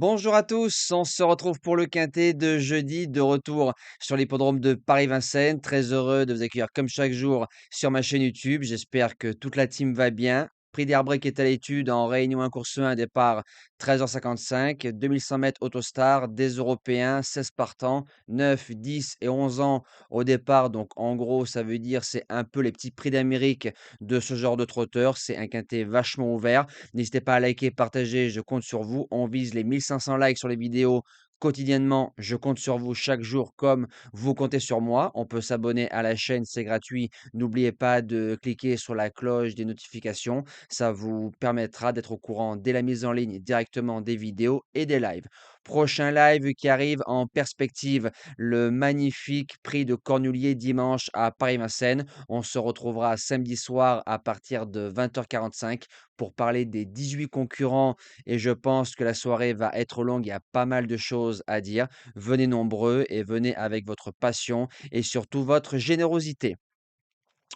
Bonjour à tous, on se retrouve pour le quintet de jeudi, de retour sur l'hippodrome de Paris-Vincennes. Très heureux de vous accueillir comme chaque jour sur ma chaîne YouTube. J'espère que toute la team va bien. Prix d'Airbreak est à l'étude en Réunion 1 course 1, départ 13h55, 2100 mètres Autostar, des Européens, 16 partants, 9, 10 et 11 ans au départ. Donc en gros, ça veut dire c'est un peu les petits prix d'Amérique de ce genre de trotteur. C'est un quintet vachement ouvert. N'hésitez pas à liker, partager, je compte sur vous. On vise les 1500 likes sur les vidéos quotidiennement. Je compte sur vous chaque jour comme vous comptez sur moi. On peut s'abonner à la chaîne, c'est gratuit. N'oubliez pas de cliquer sur la cloche des notifications. Ça vous permettra d'être au courant dès la mise en ligne directement des vidéos et des lives. Prochain live qui arrive en perspective, le magnifique prix de Cornulier dimanche à Paris-Vincennes. On se retrouvera samedi soir à partir de 20h45 pour parler des 18 concurrents et je pense que la soirée va être longue. Il y a pas mal de choses à dire. Venez nombreux et venez avec votre passion et surtout votre générosité.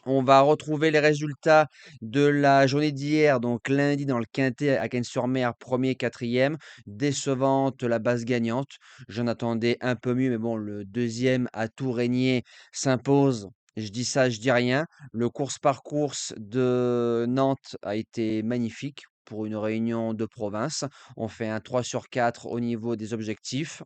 On va retrouver les résultats de la journée d'hier, donc lundi dans le quintet à Cagnes-sur-Mer, premier, quatrième. Décevante la base gagnante. J'en attendais un peu mieux, mais bon, le deuxième à tout régner s'impose. Je dis ça, je dis rien. Le course par course de Nantes a été magnifique pour une réunion de province. On fait un 3 sur 4 au niveau des objectifs.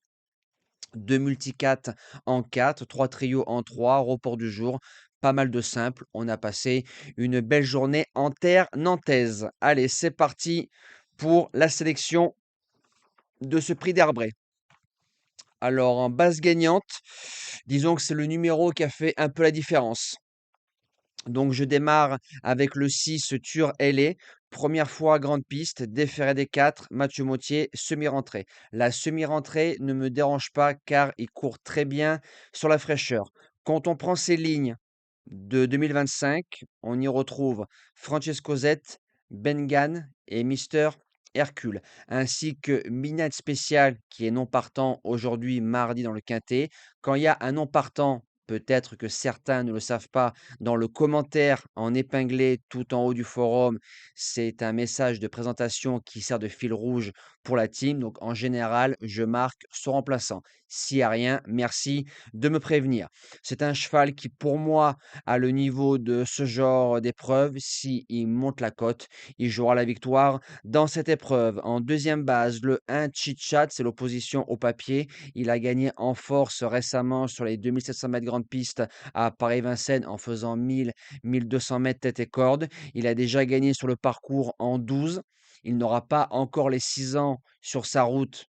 2 multi-4 en 4, 3 trios en 3, report du jour, pas mal de simples. On a passé une belle journée en terre nantaise. Allez, c'est parti pour la sélection de ce prix d'Herbray. Alors, en base gagnante, disons que c'est le numéro qui a fait un peu la différence. Donc, je démarre avec le 6 Tur LA. Première fois grande piste, déféré des 4, Mathieu Mautier, semi-rentrée. La semi-rentrée ne me dérange pas car il court très bien sur la fraîcheur. Quand on prend ces lignes de 2025, on y retrouve Francesco Zet, Bengan et Mister Hercule, ainsi que Midnight Special qui est non partant aujourd'hui mardi dans le Quintet. Quand il y a un non partant, peut-être que certains ne le savent pas, dans le commentaire en épinglé tout en haut du forum, c'est un message de présentation qui sert de fil rouge pour la team. Donc en général, je marque son remplaçant. S'il n'y a rien, merci de me prévenir. C'est un cheval qui, pour moi, a le niveau de ce genre d'épreuve. S'il monte la cote, il jouera la victoire dans cette épreuve. En deuxième base, le 1 Chit-Chat, c'est l'opposition au papier. Il a gagné en force récemment sur les 2700 mètres grande piste à Paris-Vincennes en faisant 1000, 1200 mètres tête et corde. Il a déjà gagné sur le parcours en 12. Il n'aura pas encore les 6 ans sur sa route.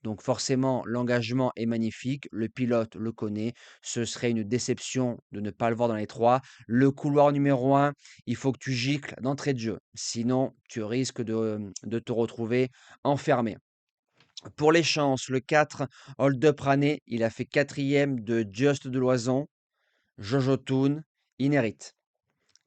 Donc forcément, l'engagement est magnifique, le pilote le connaît, ce serait une déception de ne pas le voir dans les 3. Le couloir numéro 1, il faut que tu gicles d'entrée de jeu, sinon tu risques de te retrouver enfermé. Pour les chances, le 4, Hold Up Rané, il a fait quatrième de Just de Loison, Jojo Toon, Inérit.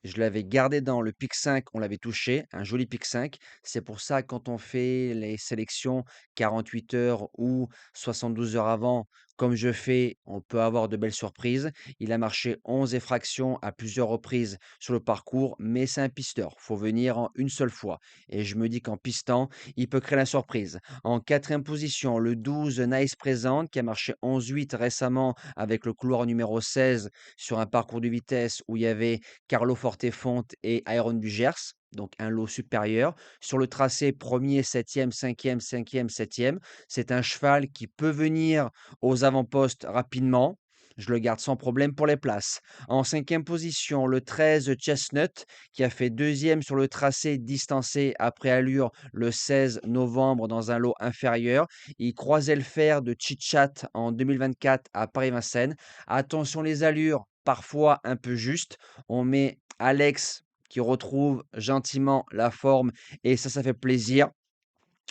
Je l'avais gardé dans le pic 5, on l'avait touché, un joli pic 5. C'est pour ça, quand on fait les sélections 48 heures ou 72 heures avant, comme je fais, on peut avoir de belles surprises. Il a marché 11 effractions à plusieurs reprises sur le parcours, mais c'est un pisteur. Faut venir en une seule fois. Et je me dis qu'en pistant, il peut créer la surprise. En quatrième position, le 12 Nice Présente, qui a marché 11-8 récemment avec le couloir numéro 16 sur un parcours de vitesse où il y avait Carlo Fortefonte et Iron du Gers, donc un lot supérieur. Sur le tracé, premier, septième, cinquième, cinquième, septième. C'est un cheval qui peut venir aux avant-postes rapidement. Je le garde sans problème pour les places. En cinquième position, le 13 Chestnut, qui a fait deuxième sur le tracé distancé après allure le 16 novembre dans un lot inférieur. Il croisait le fer de Chit-Chat en 2024 à Paris-Vincennes. Attention les allures, parfois un peu justes. On met Alex qui retrouve gentiment la forme et ça fait plaisir.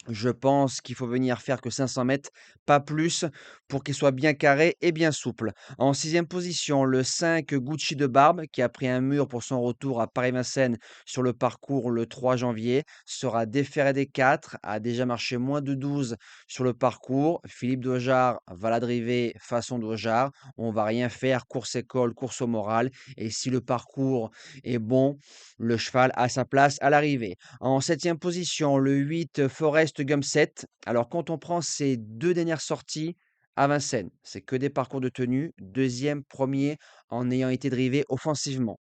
Je pense qu'il faut venir faire que 500 mètres, pas plus, pour qu'il soit bien carré et bien souple. En sixième position, le 5 Gucci de Barbe, qui a pris un mur pour son retour à Paris-Vincennes sur le parcours le 3 janvier, sera déféré des 4, a déjà marché moins de 12 sur le parcours. Philippe Dojard va la driver façon Dojard. On va rien faire, course école, course au moral. Et si le parcours est bon, le cheval a sa place à l'arrivée. En septième position, le 8 Forest Forest Gumset. Alors, quand on prend ces 2 dernières sorties à Vincennes, c'est que des parcours de tenue, 2e, 1er en ayant été drivé offensivement.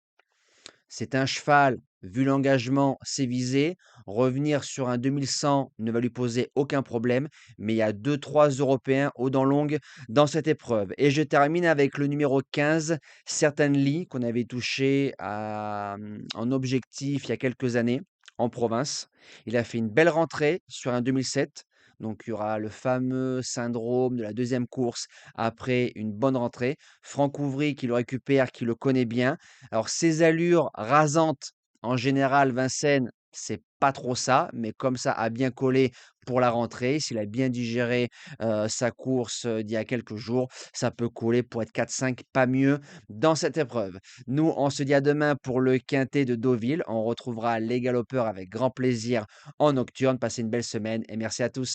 C'est un cheval, vu l'engagement, c'est visé. Revenir sur un 2100 ne va lui poser aucun problème, mais il y a 2-3 Européens aux dents longues dans cette épreuve. Et je termine avec le numéro 15, Certain Lee, qu'on avait touché en objectif il y a quelques années en province. Il a fait une belle rentrée sur un 2007. Donc, il y aura le fameux syndrome de la deuxième course après une bonne rentrée. Franck Ouvry qui le récupère, qui le connaît bien. Alors, ses allures rasantes, en général, Vincennes, c'est pas trop ça, mais comme ça a bien collé pour la rentrée, s'il a bien digéré sa course d'il y a quelques jours, ça peut coller pour être 4-5, pas mieux dans cette épreuve. Nous, on se dit à demain pour le quintet de Deauville. On retrouvera les galopeurs avec grand plaisir en nocturne. Passez une belle semaine et merci à tous.